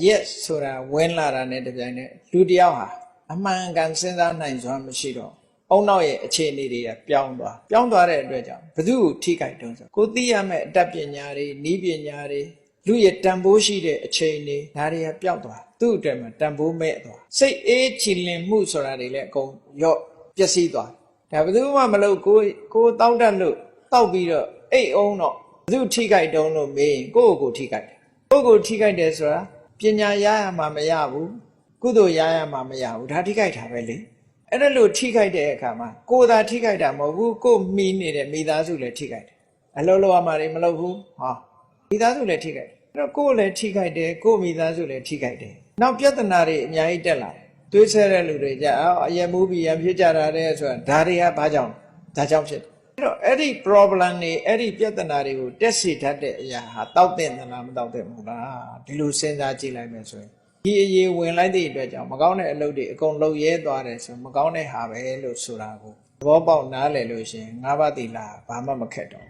ရက်ဆိုတာဝင်လာတာနဲ့တပြိုင်နက်လူတယောက်ဟာအမှန်ကန်စဉ်းစားနိုင်စွမ်းမရှိတော့အုံနောက်ရဲ့အခြေအနေတွေကပြောင်းသွားတဲ့အတွက်ကြောင့်ဘယ်သူ့ကိုထိခိုက်တုံးဆိုကိုသိရမယ့်အတတ်ပညာတွေနည်းပညာတွေလူရဲ့တန်ဖိုးရှိတဲ့အချိန်တွေဒါတွေကပျောက်သွားသူ့အတွက်မှာတန်ဖိုးမဲ့သွားစိတ်အေးချီလင်မှုဆိုတာတွေလည်းအကုန်ရော့ပျက်စီးသွားဒါဘယ်သူမှမလုပ်ကိုတောက်တတ်လို့တောက်ပြီးတော့အိတ်အောင်တော့ဘယ်သူထိခိုက်တုံးလို့မေးရင်ကိုယ့်ကိုထိခိုက်တယ်ကိုယ့်ကိုထိခိုက်တယ်ဆိုတာပညာရရမှာမရဘူးကုသိုလ်ရရမှာမရဘူးဒါထိခိုက်တာပဲလေအဲ့ဒါလို့ထိခိုက်တဲ့အခါမှာကိုယ်သာထိခိုက်တာမဟုတ်ဘူးကိုယ်မိနေတဲ့မိသားစုလည်းထိခိုက်တယ်အလုံးလုံးအမှားတွေမလုပ်ဘူးဟာမိသားစုလည်းထိခိုက်တယ်အဲ့တော့ကိုယ်လည်းထိခိုက်တယ်ကိုယ်မိသားစုလည်းထိခိုက်တယ်နောက်ပြဿနာတွေအများကြီးတက်လာတယ်တွေးဆတဲ့လူတွေကြအရက်မူးပြီးရဖြစ်ကြတာတဲ့ဆိုတာဒါတွေကဘာကြောင့်ဒါကြောင့်ဖြစ်တယ်အဲ့တော့အဲ့ဒီ problem တွေအဲ့ဒီပြဿနာတွေကိုတက်စီတတ်တဲ့အရာဟာတောက်တဲ့သလားမတောက်တဲ့ဘူးလားဒီလိုစဉ်းစားကြည့်လိုက်မယ်ဆိုရင်ဒီအရေးဝင်လိုက်တဲ့အတွက်ကြောင့်မကောင်းတဲ့အလုပ်တွေအကုန်လုပ်ရဲသွားတယ်ဆိုမကောင်းတဲ့ဟာပဲလို့ဆိုတာကိုသဘောပေါက်နားလည်လို့ရှိရင်၅ပါးသီလဘာမှမခက်တော့